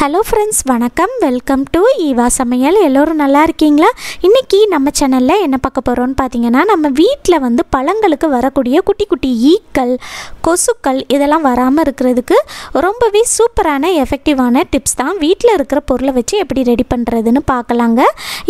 Hello friends, வணக்கம். Welcome to Eva சமையல். எல்லோரும் நல்லா இருக்கீங்களா? இன்றைக்கி நம்ம சேனலில் என்ன பார்க்க போகிறோன்னு பார்த்தீங்கன்னா, நம்ம வீட்டில் வந்து பழங்களுக்கு வரக்கூடிய குட்டி குட்டி ஈக்கள், கொசுக்கள் இதெல்லாம் வராமல் இருக்கிறதுக்கு ரொம்பவே சூப்பரான எஃபெக்டிவான டிப்ஸ் தான். வீட்டில் இருக்கிற பொருளை வச்சு எப்படி ரெடி பண்ணுறதுன்னு பார்க்கலாங்க.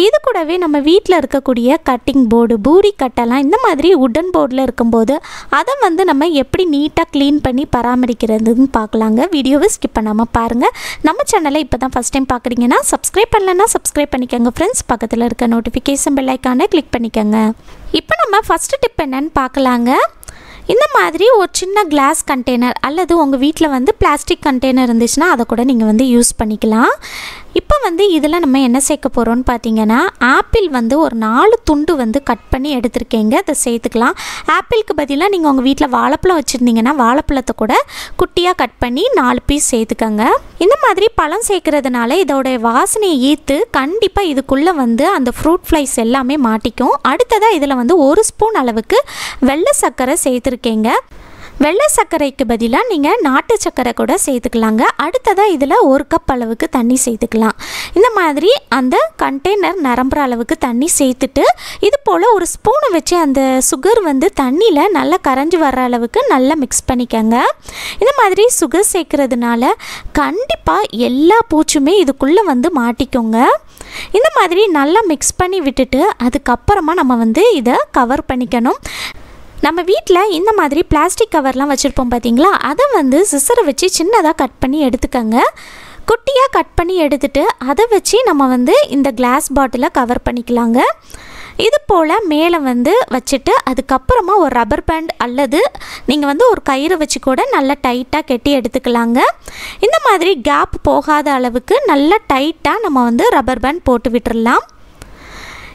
இது கூடவே நம்ம வீட்டில் இருக்கக்கூடிய கட்டிங் போர்டு, பூரி கட்டெல்லாம் இந்த மாதிரி உடன் போர்டில் இருக்கும்போது அதை வந்து நம்ம எப்படி நீட்டாக க்ளீன் பண்ணி பராமரிக்கிறதுன்னு பார்க்கலாங்க. வீடியோவை ஸ்கிப் பண்ணாமல் பாருங்கள். நம்ம சேனலை இப்போ தான் ஃபஸ்ட் டைம் பார்க்குறீங்கன்னா சப்ஸ்கிரைப் பண்ணலன்னா சப்ஸ்கிரைப் பண்ணிக்கோங்க ஃப்ரெண்ட்ஸ். பக்கத்தில் இருக்க நோட்டிஃபிகேஷன் பெல் ஐக்கானை கிளிக் பண்ணிக்கோங்க. இப்போ நம்ம ஃபஸ்ட்டு டிப் என்னன்னு பார்க்கலாங்க. இந்த மாதிரி ஒரு சின்ன கிளாஸ் கண்டெய்னர் அல்லது உங்கள் வீட்டில் வந்து பிளாஸ்டிக் கண்டெய்னர் இருந்துச்சுன்னா அதை கூட நீங்கள் வந்து யூஸ் பண்ணிக்கலாம். இப்போ வந்து இதில் நம்ம என்ன சேர்க்க போகிறோன்னு பார்த்தீங்கன்னா, ஆப்பிள் வந்து ஒரு 4 துண்டு வந்து கட் பண்ணி எடுத்துருக்கேங்க. அதை சேர்த்துக்கலாம். ஆப்பிளுக்கு பதிலாக நீங்கள் உங்கள் வீட்டில் வாழைப்பழம் வச்சுருந்தீங்கன்னா வாழைப்பழத்தை கூட குட்டியாக கட் பண்ணி 4 பீஸ் சேர்த்துக்கோங்க. இந்த மாதிரி பழம் சேர்க்கறதுனால இதோடைய வாசனையை ஈர்த்து கண்டிப்பாக இதுக்குள்ளே வந்து அந்த ஃப்ரூட் ஃப்ளைஸ் எல்லாமே மாட்டிக்கும். அடுத்ததாக இதில் வந்து 1 ஸ்பூன் அளவுக்கு வெள்ளை சர்க்கரை சேர்த்துருக்கேங்க. வெள்ளை சர்க்கரைக்கு பதிலாக நீங்கள் நாட்டு சர்க்கரை கூட சேர்த்துக்கலாங்க. அடுத்ததாக இதில் 1 கப் அளவுக்கு தண்ணி சேர்த்துக்கலாம். இந்த மாதிரி அந்த கண்டெய்னர் நிரம்புற அளவுக்கு தண்ணி சேர்த்துட்டு இது போல் ஒரு ஸ்பூனை வச்சு அந்த சுகர் வந்து தண்ணியில் நல்லா கரைஞ்சி வர்ற அளவுக்கு நல்லா மிக்ஸ் பண்ணிக்கோங்க. இந்த மாதிரி சுகர் சேர்க்கறதுனால கண்டிப்பாக எல்லா பூச்சுமே இதுக்குள்ளே வந்து மாட்டிக்கோங்க. இந்த மாதிரி நல்லா மிக்ஸ் பண்ணி விட்டுட்டு அதுக்கப்புறமா நம்ம வந்து இதை கவர் பண்ணிக்கணும். நம்ம வீட்டில் இந்த மாதிரி பிளாஸ்டிக் கவர்லாம் வச்சுருப்போம் பார்த்தீங்களா, அதை வந்து சிசரை வச்சு சின்னதாக கட் பண்ணி எடுத்துக்கோங்க. குட்டியாக கட் பண்ணி எடுத்துட்டு அதை வச்சு நம்ம வந்து இந்த கிளாஸ் பாட்டிலை கவர் பண்ணிக்கலாங்க. இது போல் மேலே வந்து வச்சுட்டு அதுக்கப்புறமா ஒரு ரப்பர் பேண்ட் அல்லது நீங்கள் வந்து ஒரு கயிறு வச்சு கூட நல்லா டைட்டாக கட்டி எடுத்துக்கலாங்க. இந்த மாதிரி கேப் போகாத அளவுக்கு நல்லா டைட்டாக நம்ம வந்து ரப்பர் பேண்ட் போட்டு விட்டுடலாம்.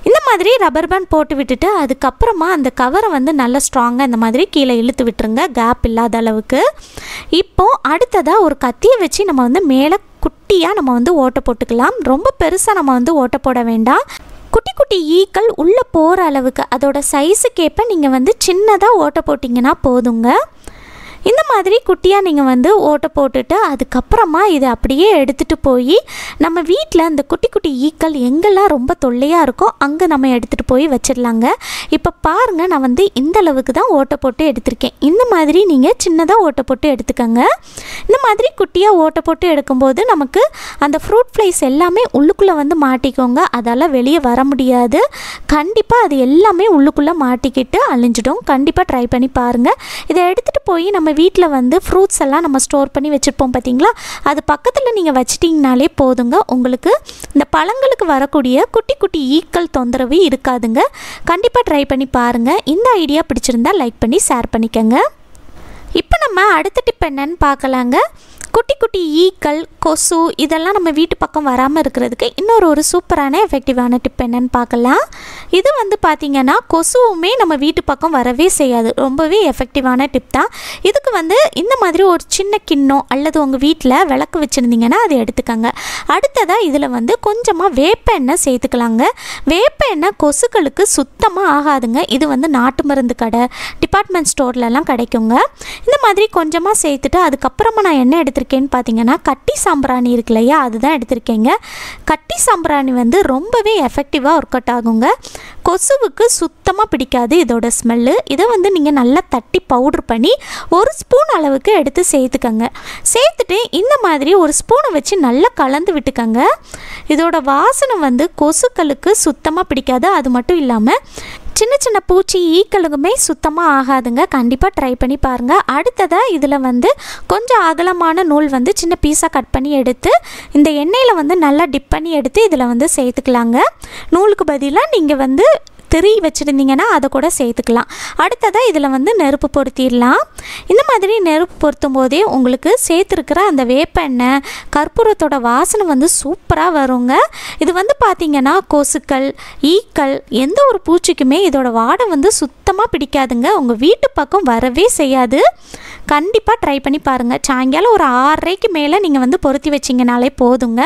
இந்த மாதிரி ரப்பர் பேண்ட் போட்டு விட்டுட்டு அதுக்கப்புறமா அந்த கவரை வந்து நல்லா ஸ்ட்ராங்காக இந்த மாதிரி கீழே இழுத்து விட்டுருங்க, கேப் இல்லாத அளவுக்கு. இப்போது அடுத்ததாக ஒரு கத்தியை வச்சு நம்ம வந்து மேலே குட்டியாக நம்ம வந்து ஓட்டை போட்டுக்கலாம். ரொம்ப பெருசாக நம்ம வந்து ஓட்டை போட வேண்டாம். குட்டி குட்டி ஈக்கள் உள்ளே போகிற அளவுக்கு அதோட சைஸுக்கேற்ப நீங்கள் வந்து சின்னதாக ஓட்டை போட்டிங்கன்னா போதுங்க. இந்த மாதிரி குட்டியாக நீங்கள் வந்து ஓட்டை போட்டுட்டு அதுக்கப்புறமா இதை அப்படியே எடுத்துகிட்டு போய் நம்ம வீட்டில் அந்த குட்டி குட்டி ஈக்கள் எங்கெல்லாம் ரொம்ப தொல்லையாக இருக்கோ அங்கே நம்ம எடுத்துகிட்டு போய் வச்சிடலாங்க. இப்போ பாருங்கள், நான் வந்து இந்த அளவுக்கு தான் ஓட்டை போட்டு எடுத்திருக்கேன். இந்த மாதிரி நீங்கள் சின்னதாக ஓட்டை போட்டு எடுத்துக்கோங்க. இந்த மாதிரி குட்டியாக ஓட்டை போட்டு எடுக்கும்போது நமக்கு அந்த ஃப்ரூட் ஃப்ளைஸ் எல்லாமே உள்ளுக்குள்ளே வந்து மாட்டிக்கோங்க. அதால் வெளியே வர முடியாது. கண்டிப்பாக அது எல்லாமே உள்ளுக்குள்ளே மாட்டிக்கிட்டு அழிஞ்சிடும். கண்டிப்பாக ட்ரை பண்ணி பாருங்கள். இதை எடுத்துகிட்டு போய் நம்ம வீட்டில் வந்து ஃப்ரூட்ஸ் எல்லாம் நம்ம ஸ்டோர் பண்ணி வச்சுருப்போம் பார்த்தீங்களா, அது பக்கத்தில் நீங்கள் வச்சிட்டிங்கனாலே போதுங்க. உங்களுக்கு இந்த பழங்களுக்கு வரக்கூடிய குட்டி குட்டி ஈக்கள் தொந்தரவு இருக்காதுங்க. கண்டிப்பாக ட்ரை பண்ணி பாருங்கள். இந்த ஐடியா பிடிச்சிருந்தா லைக் பண்ணி ஷேர் பண்ணிக்கோங்க. இப்போ நம்ம அடுத்த டிப் என்னன்னு பார்க்கலாங்க. குட்டி குட்டி ஈக்கள், கொசு இதெல்லாம் நம்ம வீட்டு பக்கம் வராமல் இருக்கிறதுக்கு இன்னொரு சூப்பரான எஃபெக்டிவான டிப் என்னன்னு பார்க்கலாம். இது வந்து பார்த்திங்கன்னா கொசுவுமே நம்ம வீட்டு பக்கம் வரவே செய்யாது. ரொம்பவே எஃபெக்டிவான டிப் தான். இதுக்கு வந்து இந்த மாதிரி ஒரு சின்ன கிண்ணம் அல்லது உங்கள் வீட்டில் விளக்கு வச்சுருந்தீங்கன்னா அதை எடுத்துக்கோங்க. அடுத்ததாக இதில் வந்து கொஞ்சமாக வேப்ப எண்ணெய் சேர்த்துக்கலாங்க. வேப்ப எண்ணெய் கொசுக்களுக்கு சுத்தமாக ஆகாதுங்க. இது வந்து நாட்டு மருந்து கடை, டிபார்ட்மெண்ட் ஸ்டோர்லலாம் கிடைக்குங்க. இந்த மாதிரி கொஞ்சமாக சேர்த்துட்டு அதுக்கப்புறமா நான் என்ன எடுத்துருக்கேன்னு பார்த்தீங்கன்னா, கட்டி சாம்பிராணி இருக்கு இல்லையா, அதுதான் எடுத்திருக்கேங்க. கட்டி சாம்பிராணி வந்து ரொம்பவே எஃபெக்டிவாக ஒர்க் அவுட் ஆகுங்க. கொசுவுக்கு சுத்தமாக பிடிக்காது இதோட ஸ்மெல்லு. இதை வந்து நீங்கள் நல்லா தட்டி பவுட்ரு பண்ணி 1 ஸ்பூன் அளவுக்கு எடுத்து சேர்த்துக்கங்க. சேர்த்துட்டு இந்த மாதிரி ஒரு ஸ்பூனை வச்சு நல்லா கலந்து விட்டுக்கங்க. இதோட வாசனை வந்து கொசுக்களுக்கு சுத்தமாக பிடிக்காது. அது மட்டும் இல்லாமல் சின்ன சின்ன பூச்சி ஈக்களுக்குமே சுத்தமாக ஆகாதுங்க. கண்டிப்பாக ட்ரை பண்ணி பாருங்கள். அடுத்ததாக இதில் வந்து கொஞ்சம் அகலமான நூல் வந்து சின்ன பீஸாக கட் பண்ணி எடுத்து இந்த எண்ணெயில் வந்து நல்லா டிப் பண்ணி எடுத்து இதில் வந்து சேர்த்துக்கலாங்க. நூலுக்கு பதிலாக நீங்கள் வந்து திரி வச்சுருந்தீங்கன்னா அதை கூட சேர்த்துக்கலாம். அடுத்ததாக இதில் வந்து நெருப்பு பொருத்திடலாம். இந்த மாதிரி நெருப்பு பொருத்தும் போதே உங்களுக்கு சேர்த்துருக்கிற அந்த வேப்ப எண்ணெய், கற்பூரத்தோட வாசனை வந்து சூப்பராக வருங்க. இது வந்து பார்த்திங்கன்னா கொசுக்கள், ஈக்கள் எந்த ஒரு பூச்சிக்குமே இதோட வாடை வந்து சுத்தமாக பிடிக்காதுங்க. உங்கள் வீட்டு பக்கம் வரவே செய்யாது. கண்டிப்பாக ட்ரை பண்ணி பாருங்கள். சாயங்காலம் ஒரு 6:30க்கு மேலே நீங்கள் வந்து பொருத்தி வச்சிங்கனாலே போதுங்க.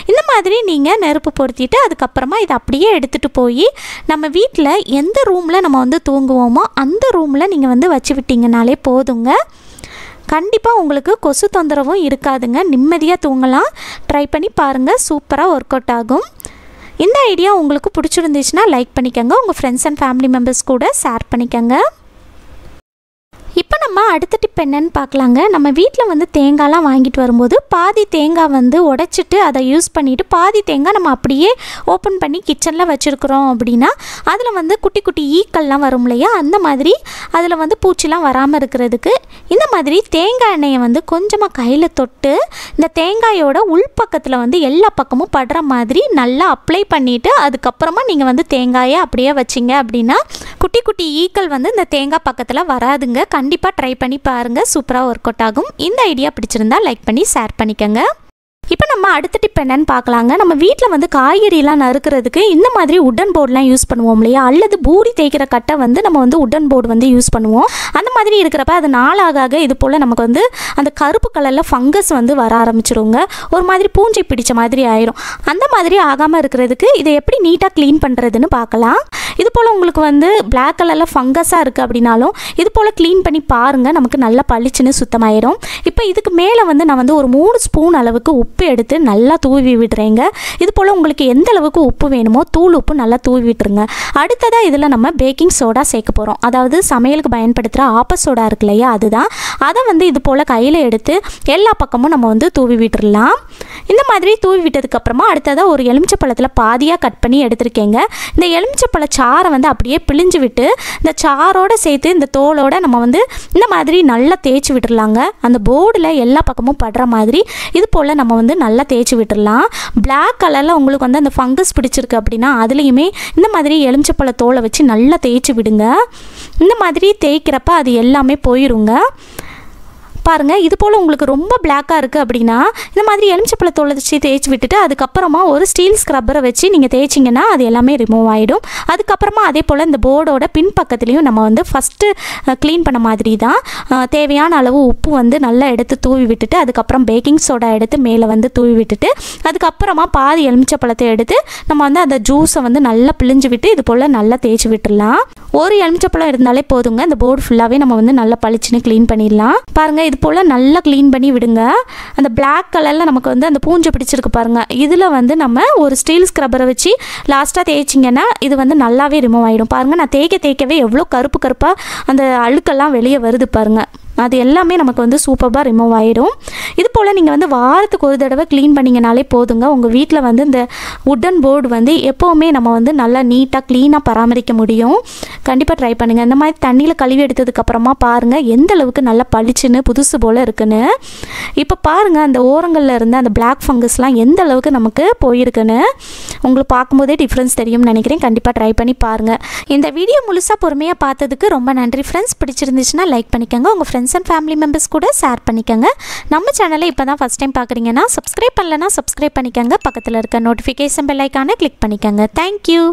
இந்த மாதிரி நீங்கள் நெருப்பு பொருத்திட்டு அதுக்கப்புறமா இதை அப்படியே எடுத்துகிட்டு போய் நம்ம வீட்டில் எந்த ரூமில் நம்ம வந்து தூங்குவோமோ அந்த ரூமில் நீங்கள் வந்து வச்சு விட்டிங்கனாலே போதுங்க. கண்டிப்பாக உங்களுக்கு கொசு தொந்தரவும் இருக்காதுங்க. நிம்மதியாக தூங்கலாம். ட்ரை பண்ணி பாருங்கள், சூப்பராக ஒர்க் அவுட் ஆகும். இந்த ஐடியா உங்களுக்கு பிடிச்சிருந்துச்சுன்னா லைக் பண்ணிக்கோங்க. உங்கள் ஃப்ரெண்ட்ஸ் அண்ட் ஃபேமிலி மெம்பர்ஸ் கூட ஷேர் பண்ணிக்கோங்க. இப்போ நம்ம அடுத்த டிப் என்னன்னு பார்க்கலாங்க. நம்ம வீட்டில் வந்து தேங்காய்லாம் வாங்கிட்டு வரும்போது பாதி தேங்காய் வந்து உடைச்சிட்டு அதை யூஸ் பண்ணிவிட்டு பாதி தேங்காய் நம்ம அப்படியே ஓப்பன் பண்ணி கிச்சனில் வச்சுருக்குறோம் அப்படின்னா அதில் வந்து குட்டி குட்டி ஈக்கள்லாம் வரும் இல்லையா, அந்த மாதிரி அதில் வந்து பூச்சிலாம் வராமல் இருக்கிறதுக்கு இந்த மாதிரி தேங்காய் எண்ணெயை வந்து கொஞ்சமாக கையில் தொட்டு இந்த தேங்காயோட உள்பக்கத்தில் வந்து எல்லா பக்கமும் படுற மாதிரி நல்லா அப்ளை பண்ணிவிட்டு அதுக்கப்புறமா நீங்கள் வந்து தேங்காயை அப்படியே வச்சிங்க அப்படின்னா குட்டி குட்டி ஈக்கள் வந்து இந்த தேங்காய் பக்கத்தில் வராதுங்க. கண்டிப்பாக ட்ரை பண்ணி பாருங்கள், சூப்பராக ஒர்க் அவுட் ஆகும். இந்த ஐடியா பிடிச்சிருந்தா லைக் பண்ணி ஷேர் பண்ணிக்கோங்க. இப்போ நம்ம அடுத்த டிப் என்னன்னு பார்க்கலாங்க. நம்ம வீட்டில் வந்து காய்கறிலாம் நறுக்கிறதுக்கு இந்த மாதிரி உட்டன் போர்டெலாம் யூஸ் பண்ணுவோம் இல்லையா, அல்லது பூரி தேய்க்கிற கட்டை வந்து நம்ம வந்து உட்டன் போர்டு வந்து யூஸ் பண்ணுவோம். அந்த மாதிரி இருக்கிறப்ப அது நாளாக இது போல் நமக்கு வந்து அந்த கருப்பு கலரில் ஃபங்கஸ் வந்து வர ஆரம்பிச்சிருங்க. ஒரு மாதிரி பூஞ்சை பிடிச்ச மாதிரி ஆயிரும். அந்த மாதிரி ஆகாமல் இருக்கிறதுக்கு இதை எப்படி நீட்டாக க்ளீன் பண்ணுறதுன்னு பார்க்கலாம். இது போல் உங்களுக்கு வந்து பிளாக் கலரில் ஃபங்கஸாக இருக்குது அப்படின்னாலும் இது போல் க்ளீன் பண்ணி பாருங்கள், நமக்கு நல்லா பளிச்சுன்னு சுத்தமாயிரும். இப்போ இதுக்கு மேலே வந்து நான் வந்து ஒரு 3 ஸ்பூன் அளவுக்கு உப்பு எடுத்து நல்லா தூவி விடுறேங்க. இது போல் உங்களுக்கு எந்த அளவுக்கு உப்பு வேணுமோ தூள் உப்பு நல்லா தூவி விட்டுருங்க. அடுத்ததாக இதில் நம்ம பேக்கிங் சோடா சேர்க்க போகிறோம். அதாவது சமையலுக்கு பயன்படுத்துகிற ஆப்ப சோடா இருக்கு இல்லையா, அதுதான். அதை வந்து இது போல் கையில் எடுத்து எல்லா பக்கமும் நம்ம வந்து தூவி விட்டுடலாம். இந்த மாதிரி தூவி விட்டதுக்கப்புறமா அடுத்ததாக ஒரு எலுமிச்சப்பழத்தில் பாதியாக கட் பண்ணி எடுத்துருக்கேங்க. இந்த எலுமிச்சப்பழ சாறை வந்து அப்படியே பிழிஞ்சு விட்டு இந்த சாரோடு சேர்த்து இந்த தோலோடு நம்ம வந்து இந்த மாதிரி நல்லா தேய்ச்சி விட்டுடலாங்க. அந்த போர்டில் எல்லா பக்கமும் படுற மாதிரி இது போல் நம்ம வந்து நல்லா தேய்ச்சி விட்டுடலாம். பிளாக் கலரில் உங்களுக்கு வந்து அந்த ஃபங்கஸ் பிடிச்சிருக்கு அப்படின்னா அதுலேயுமே இந்த மாதிரி எலுமிச்சப்பழ தோலை வச்சு நல்லா தேய்ச்சி விடுங்க. இந்த மாதிரி தேய்க்கிறப்ப அது எல்லாமே போயிருங்க. பாருங்கள், இது போல் உங்களுக்கு ரொம்ப பிளாக்காக இருக்குது அப்படின்னா இந்த மாதிரி எலுமிச்சப்பழ தோலை வச்சு தேய்ச்சி விட்டுட்டு அதுக்கப்புறமா ஒரு ஸ்டீல் ஸ்க்ரப்பரை வச்சு நீங்கள் தேய்ச்சிங்கன்னா அது எல்லாமே ரிமூவ் ஆகிடும். அதுக்கப்புறமா அதே போல் இந்த போர்டோட பின்பக்கத்துலேயும் நம்ம வந்து ஃபஸ்ட்டு க்ளீன் பண்ண மாதிரி தான் தேவையான அளவு உப்பு வந்து நல்லா எடுத்து தூவி விட்டுட்டு அதுக்கப்புறம் பேக்கிங் சோடா எடுத்து மேலே வந்து தூவி விட்டுட்டு அதுக்கப்புறமா பாதி எலுமிச்சப்பழத்தை எடுத்து நம்ம வந்து அந்த ஜூஸை வந்து நல்லா பிழிஞ்சு விட்டு இது போல் நல்லா தேய்ச்சி விட்டுடலாம். ஒரு எலுமிச்சப்பழம் இருந்தாலே போதுங்க, இந்த போர்டு ஃபுல்லாகவே நம்ம வந்து நல்லா பளிச்சுன்னு க்ளீன் பண்ணிடலாம். பாருங்கள், இது போல் நல்லா க்ளீன் பண்ணி விடுங்க. அந்த பிளாக் கலரில் நமக்கு வந்து அந்த பூஞ்சை பிடிச்சிருக்கு பாருங்கள், இதில் வந்து நம்ம ஒரு ஸ்டீல் ஸ்க்ரப்பரை வச்சு லாஸ்ட்டாக தேய்ச்சிங்கன்னா இது வந்து நல்லாவே ரிமூவ் ஆகிடும். பாருங்கள், நான் தேய்க்கவே எவ்வளோ கருப்பு கருப்பாக அந்த அழுக்கெல்லாம் வெளியே வருது பாருங்கள். அது எல்லாமே நமக்கு வந்து சூப்பராக ரிமூவ் ஆகிடும். இது போல் நீங்கள் வந்து வாரத்துக்கு ஒரு தடவை க்ளீன் பண்ணிங்கனாலே போதுங்க. உங்கள் வீட்டில் வந்து இந்த உட்டன் போர்டு வந்து எப்போவுமே நம்ம வந்து நல்லா நீட்டாக க்ளீனாக பராமரிக்க முடியும். கண்டிப்பாக ட்ரை பண்ணுங்கள். இந்த மாதிரி தண்ணியில் கழுவி எடுத்ததுக்கப்புறமா பாருங்கள் எந்த அளவுக்கு நல்லா பளிச்சுன்னு புதுசு போல் இருக்குன்னு. இப்போ பாருங்கள், அந்த ஓரங்களில் இருந்த அந்த பிளாக் ஃபங்கஸ்லாம் எந்த அளவுக்கு நமக்கு போயிருக்குன்னு உங்களுக்கு பார்க்கும்போதே டிஃப்ரென்ஸ் தெரியும்னு நினைக்கிறேன். கண்டிப்பாக ட்ரை பண்ணி பாருங்கள். இந்த வீடியோ முழுசாக பொறுமையாக பார்த்ததுக்கு ரொம்ப நன்றி ஃப்ரெண்ட்ஸ். பிடிச்சிருந்துச்சுன்னா லைக் பண்ணிக்கோங்க. உங்கள் ஃப்ரெண்ட்ஸ் அண்ட் ஃபேமிலி மெம்பர்ஸ் கூட ஷேர் பண்ணிக்கோங்க. நம்ம சேனலை இப்போ தான் ஃபஸ்ட் டைம் பார்க்குறீங்கன்னா சப்ஸ்கிரைப் பண்ணலன்னா சப்ஸ்கிரைப் பண்ணிக்கோங்க. பக்கத்தில் இருக்க நோட்டிஃபிகேஷன் பெல் ஐக்கானை கிளிக் பண்ணிக்கோங்க. தேங்க்யூ.